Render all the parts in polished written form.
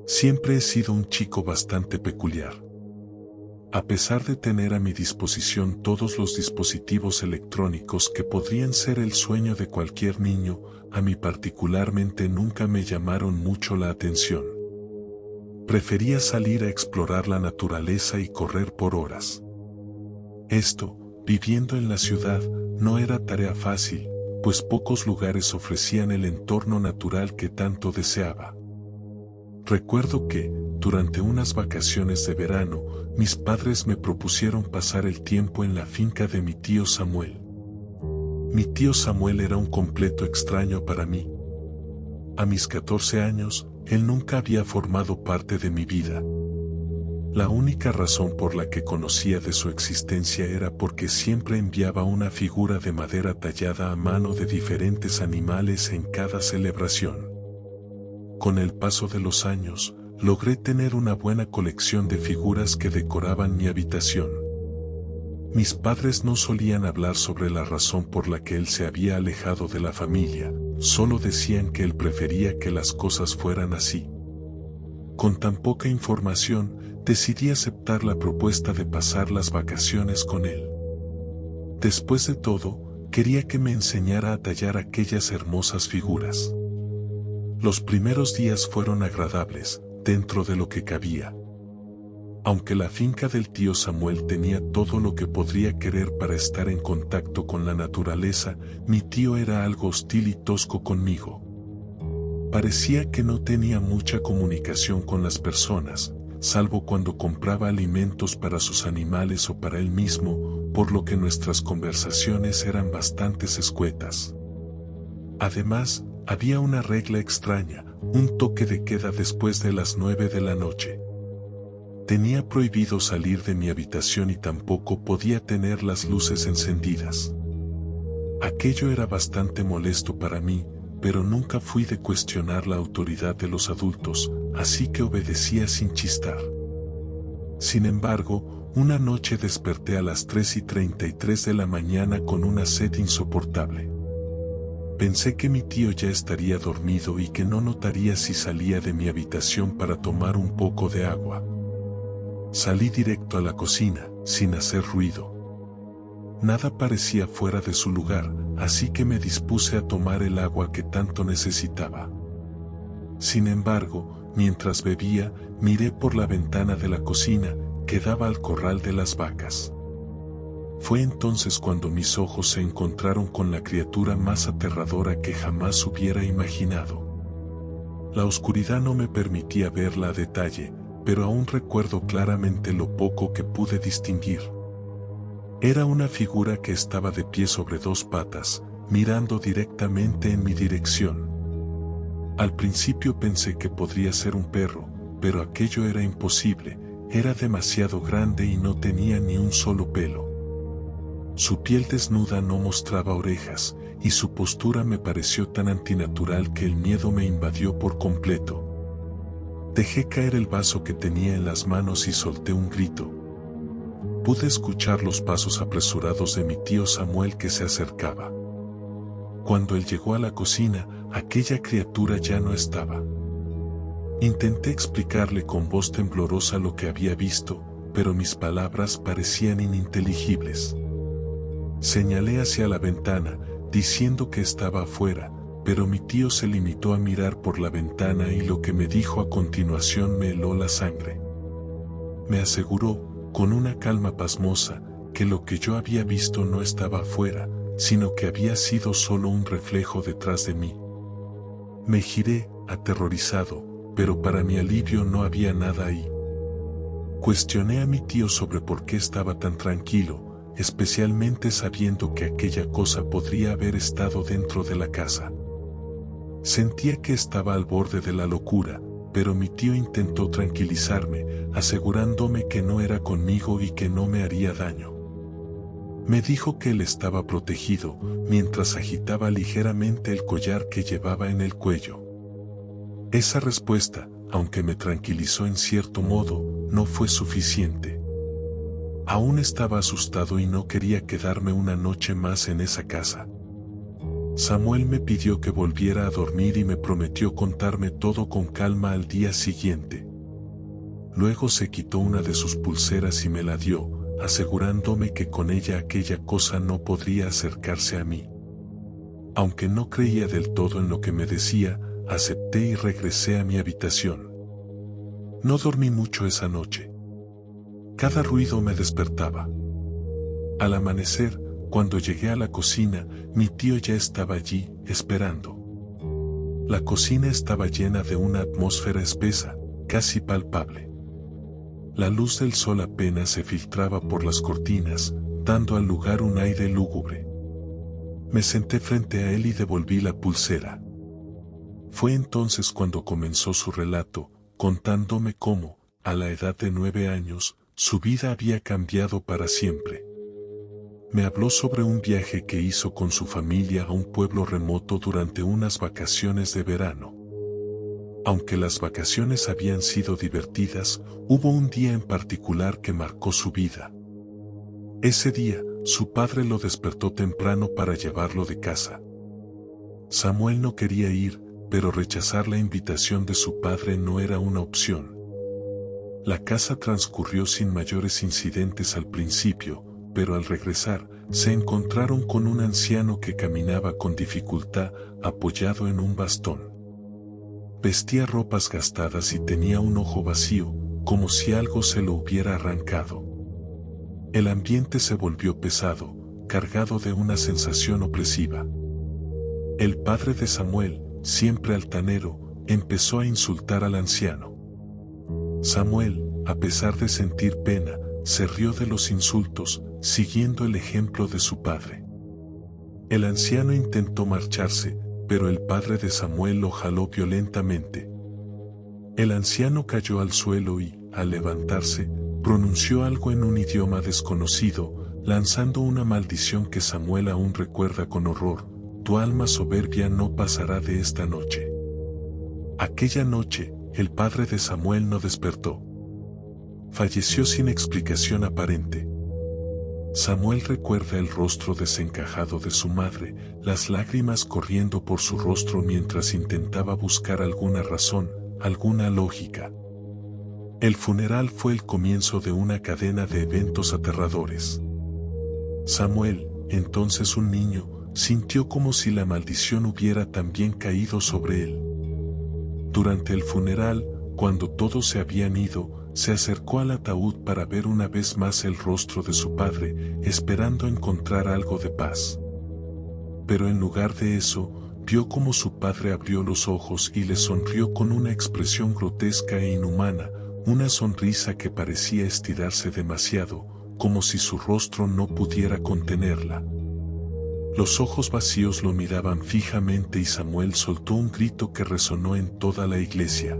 Siempre he sido un chico bastante peculiar. A pesar de tener a mi disposición todos los dispositivos electrónicos que podrían ser el sueño de cualquier niño, a mí particularmente nunca me llamaron mucho la atención. Prefería salir a explorar la naturaleza y correr por horas. Esto, viviendo en la ciudad, no era tarea fácil, pues pocos lugares ofrecían el entorno natural que tanto deseaba. Recuerdo que, durante unas vacaciones de verano, mis padres me propusieron pasar el tiempo en la finca de mi tío Samuel. Mi tío Samuel era un completo extraño para mí. A mis 14 años, él nunca había formado parte de mi vida. La única razón por la que conocía de su existencia era porque siempre enviaba una figura de madera tallada a mano de diferentes animales en cada celebración. Con el paso de los años, logré tener una buena colección de figuras que decoraban mi habitación. Mis padres no solían hablar sobre la razón por la que él se había alejado de la familia, solo decían que él prefería que las cosas fueran así. Con tan poca información, decidí aceptar la propuesta de pasar las vacaciones con él. Después de todo, quería que me enseñara a tallar aquellas hermosas figuras. Los primeros días fueron agradables, dentro de lo que cabía. Aunque la finca del tío Samuel tenía todo lo que podría querer para estar en contacto con la naturaleza, mi tío era algo hostil y tosco conmigo. Parecía que no tenía mucha comunicación con las personas, salvo cuando compraba alimentos para sus animales o para él mismo, por lo que nuestras conversaciones eran bastante escuetas. Además, había una regla extraña, un toque de queda después de las 9 de la noche. Tenía prohibido salir de mi habitación y tampoco podía tener las luces encendidas. Aquello era bastante molesto para mí, pero nunca fui de cuestionar la autoridad de los adultos, así que obedecía sin chistar. Sin embargo, una noche desperté a las 3:33 de la mañana con una sed insoportable. Pensé que mi tío ya estaría dormido y que no notaría si salía de mi habitación para tomar un poco de agua. Salí directo a la cocina, sin hacer ruido. Nada parecía fuera de su lugar, así que me dispuse a tomar el agua que tanto necesitaba. Sin embargo, mientras bebía, miré por la ventana de la cocina, que daba al corral de las vacas. Fue entonces cuando mis ojos se encontraron con la criatura más aterradora que jamás hubiera imaginado. La oscuridad no me permitía verla a detalle, pero aún recuerdo claramente lo poco que pude distinguir. Era una figura que estaba de pie sobre dos patas, mirando directamente en mi dirección. Al principio pensé que podría ser un perro, pero aquello era imposible, era demasiado grande y no tenía ni un solo pelo. Su piel desnuda no mostraba orejas, y su postura me pareció tan antinatural que el miedo me invadió por completo. Dejé caer el vaso que tenía en las manos y solté un grito. Pude escuchar los pasos apresurados de mi tío Samuel que se acercaba. Cuando él llegó a la cocina, aquella criatura ya no estaba. Intenté explicarle con voz temblorosa lo que había visto, pero mis palabras parecían ininteligibles. Señalé hacia la ventana, diciendo que estaba afuera, pero mi tío se limitó a mirar por la ventana y lo que me dijo a continuación me heló la sangre. Me aseguró, con una calma pasmosa, que lo que yo había visto no estaba afuera, sino que había sido solo un reflejo detrás de mí. Me giré, aterrorizado, pero para mi alivio no había nada ahí. Cuestioné a mi tío sobre por qué estaba tan tranquilo, especialmente sabiendo que aquella cosa podría haber estado dentro de la casa. Sentía que estaba al borde de la locura, pero mi tío intentó tranquilizarme, asegurándome que no era conmigo y que no me haría daño. Me dijo que él estaba protegido, mientras agitaba ligeramente el collar que llevaba en el cuello. Esa respuesta, aunque me tranquilizó en cierto modo, no fue suficiente. Aún estaba asustado y no quería quedarme una noche más en esa casa. Samuel me pidió que volviera a dormir y me prometió contarme todo con calma al día siguiente. Luego se quitó una de sus pulseras y me la dio, asegurándome que con ella aquella cosa no podría acercarse a mí. Aunque no creía del todo en lo que me decía, acepté y regresé a mi habitación. No dormí mucho esa noche. Cada ruido me despertaba. Al amanecer, cuando llegué a la cocina, mi tío ya estaba allí, esperando. La cocina estaba llena de una atmósfera espesa, casi palpable. La luz del sol apenas se filtraba por las cortinas, dando al lugar un aire lúgubre. Me senté frente a él y devolví la pulsera. Fue entonces cuando comenzó su relato, contándome cómo, a la edad de 9 años, su vida había cambiado para siempre. Me habló sobre un viaje que hizo con su familia a un pueblo remoto durante unas vacaciones de verano. Aunque las vacaciones habían sido divertidas, hubo un día en particular que marcó su vida. Ese día, su padre lo despertó temprano para llevarlo de casa. Samuel no quería ir, pero rechazar la invitación de su padre no era una opción. La casa transcurrió sin mayores incidentes al principio, pero al regresar, se encontraron con un anciano que caminaba con dificultad, apoyado en un bastón. Vestía ropas gastadas y tenía un ojo vacío, como si algo se lo hubiera arrancado. El ambiente se volvió pesado, cargado de una sensación opresiva. El padre de Samuel, siempre altanero, empezó a insultar al anciano. Samuel, a pesar de sentir pena, se rió de los insultos, siguiendo el ejemplo de su padre. El anciano intentó marcharse, pero el padre de Samuel lo jaló violentamente. El anciano cayó al suelo y, al levantarse, pronunció algo en un idioma desconocido, lanzando una maldición que Samuel aún recuerda con horror: tu alma soberbia no pasará de esta noche. Aquella noche, el padre de Samuel no despertó. Falleció sin explicación aparente. Samuel recuerda el rostro desencajado de su madre, las lágrimas corriendo por su rostro mientras intentaba buscar alguna razón, alguna lógica. El funeral fue el comienzo de una cadena de eventos aterradores. Samuel, entonces un niño, sintió como si la maldición hubiera también caído sobre él. Durante el funeral, cuando todos se habían ido, se acercó al ataúd para ver una vez más el rostro de su padre, esperando encontrar algo de paz. Pero en lugar de eso, vio como su padre abrió los ojos y le sonrió con una expresión grotesca e inhumana, una sonrisa que parecía estirarse demasiado, como si su rostro no pudiera contenerla. Los ojos vacíos lo miraban fijamente y Samuel soltó un grito que resonó en toda la iglesia.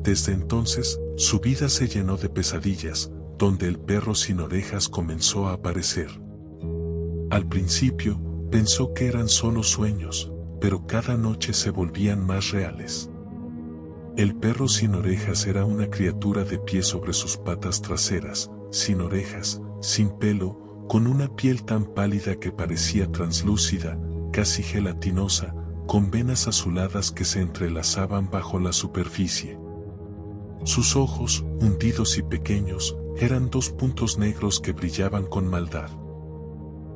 Desde entonces, su vida se llenó de pesadillas, donde el perro sin orejas comenzó a aparecer. Al principio, pensó que eran solo sueños, pero cada noche se volvían más reales. El perro sin orejas era una criatura de pie sobre sus patas traseras, sin orejas, sin pelo, con una piel tan pálida que parecía translúcida, casi gelatinosa, con venas azuladas que se entrelazaban bajo la superficie. Sus ojos, hundidos y pequeños, eran 2 puntos negros que brillaban con maldad.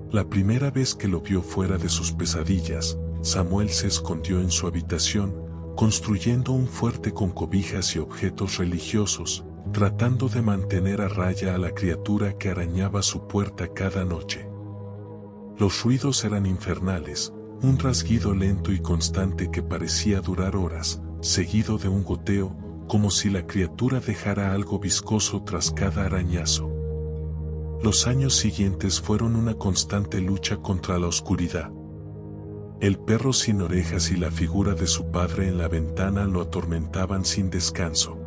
La primera vez que lo vio fuera de sus pesadillas, Samuel se escondió en su habitación, construyendo un fuerte con cobijas y objetos religiosos, tratando de mantener a raya a la criatura que arañaba su puerta cada noche. Los ruidos eran infernales, un rasguido lento y constante que parecía durar horas, seguido de un goteo, como si la criatura dejara algo viscoso tras cada arañazo. Los años siguientes fueron una constante lucha contra la oscuridad. El perro sin orejas y la figura de su padre en la ventana lo atormentaban sin descanso.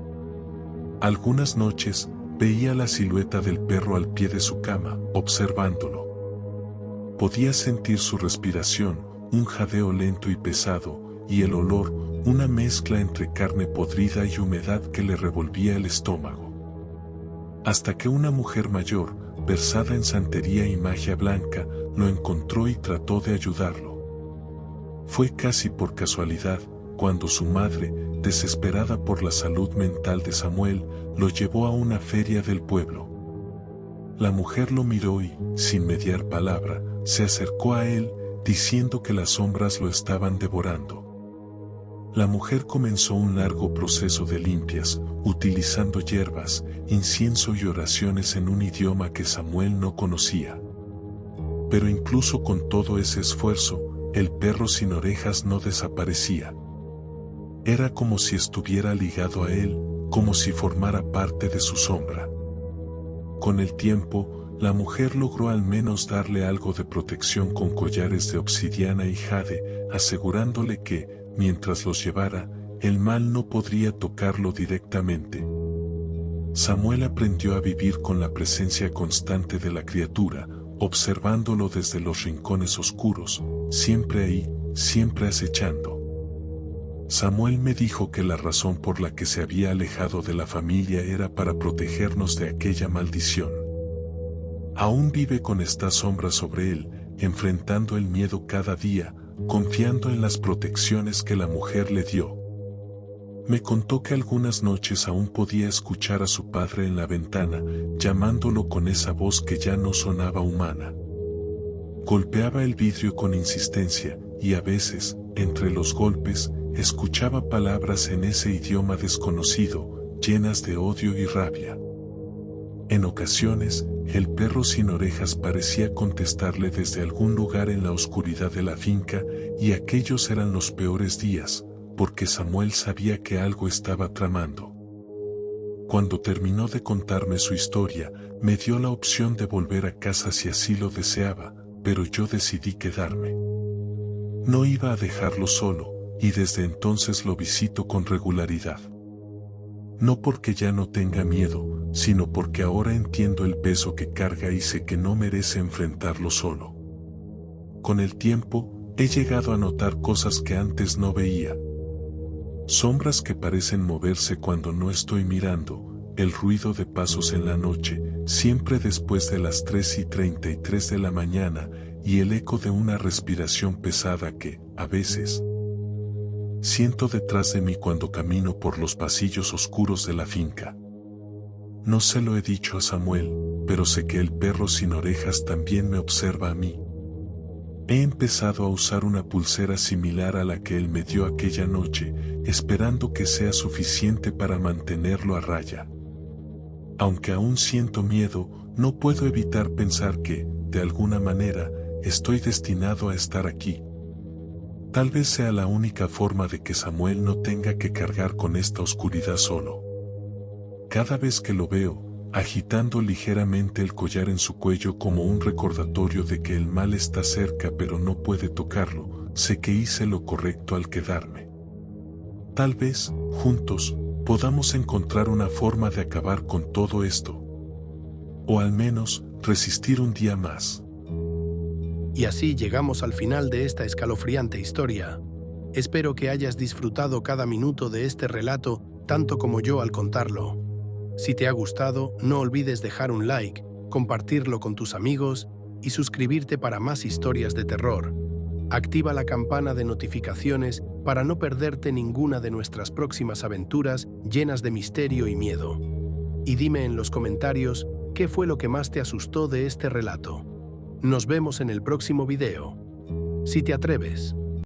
Algunas noches, veía la silueta del perro al pie de su cama, observándolo. Podía sentir su respiración, un jadeo lento y pesado, y el olor, una mezcla entre carne podrida y humedad que le revolvía el estómago. Hasta que una mujer mayor, versada en santería y magia blanca, lo encontró y trató de ayudarlo. Fue casi por casualidad, cuando su madre, desesperada por la salud mental de Samuel, lo llevó a una feria del pueblo. La mujer lo miró y, sin mediar palabra, se acercó a él, diciendo que las sombras lo estaban devorando. La mujer comenzó un largo proceso de limpias, utilizando hierbas, incienso y oraciones en un idioma que Samuel no conocía. Pero incluso con todo ese esfuerzo, el perro sin orejas no desaparecía. Era como si estuviera ligado a él, como si formara parte de su sombra. Con el tiempo, la mujer logró al menos darle algo de protección con collares de obsidiana y jade, asegurándole que, mientras los llevara, el mal no podría tocarlo directamente. Samuel aprendió a vivir con la presencia constante de la criatura, observándolo desde los rincones oscuros, siempre ahí, siempre acechando. Samuel me dijo que la razón por la que se había alejado de la familia era para protegernos de aquella maldición. Aún vive con esta sombra sobre él, enfrentando el miedo cada día, confiando en las protecciones que la mujer le dio. Me contó que algunas noches aún podía escuchar a su padre en la ventana, llamándolo con esa voz que ya no sonaba humana. Golpeaba el vidrio con insistencia, y a veces, entre los golpes, escuchaba palabras en ese idioma desconocido, llenas de odio y rabia. En ocasiones, el perro sin orejas parecía contestarle desde algún lugar en la oscuridad de la finca, y aquellos eran los peores días, porque Samuel sabía que algo estaba tramando. Cuando terminó de contarme su historia, me dio la opción de volver a casa si así lo deseaba, pero yo decidí quedarme. No iba a dejarlo solo, y desde entonces lo visito con regularidad. No porque ya no tenga miedo, sino porque ahora entiendo el peso que carga y sé que no merece enfrentarlo solo. Con el tiempo, he llegado a notar cosas que antes no veía. Sombras que parecen moverse cuando no estoy mirando, el ruido de pasos en la noche, siempre después de las 3:33 de la mañana, y el eco de una respiración pesada que, a veces, siento detrás de mí cuando camino por los pasillos oscuros de la finca. No se lo he dicho a Samuel, pero sé que el perro sin orejas también me observa a mí. He empezado a usar una pulsera similar a la que él me dio aquella noche, esperando que sea suficiente para mantenerlo a raya. Aunque aún siento miedo, no puedo evitar pensar que, de alguna manera, estoy destinado a estar aquí. Tal vez sea la única forma de que Samuel no tenga que cargar con esta oscuridad solo. Cada vez que lo veo, agitando ligeramente el collar en su cuello como un recordatorio de que el mal está cerca pero no puede tocarlo, sé que hice lo correcto al quedarme. Tal vez, juntos, podamos encontrar una forma de acabar con todo esto. O al menos, resistir un día más. Y así llegamos al final de esta escalofriante historia. Espero que hayas disfrutado cada minuto de este relato tanto como yo al contarlo. Si te ha gustado, no olvides dejar un like, compartirlo con tus amigos y suscribirte para más historias de terror. Activa la campana de notificaciones para no perderte ninguna de nuestras próximas aventuras llenas de misterio y miedo. Y dime en los comentarios qué fue lo que más te asustó de este relato. Nos vemos en el próximo video. Si te atreves.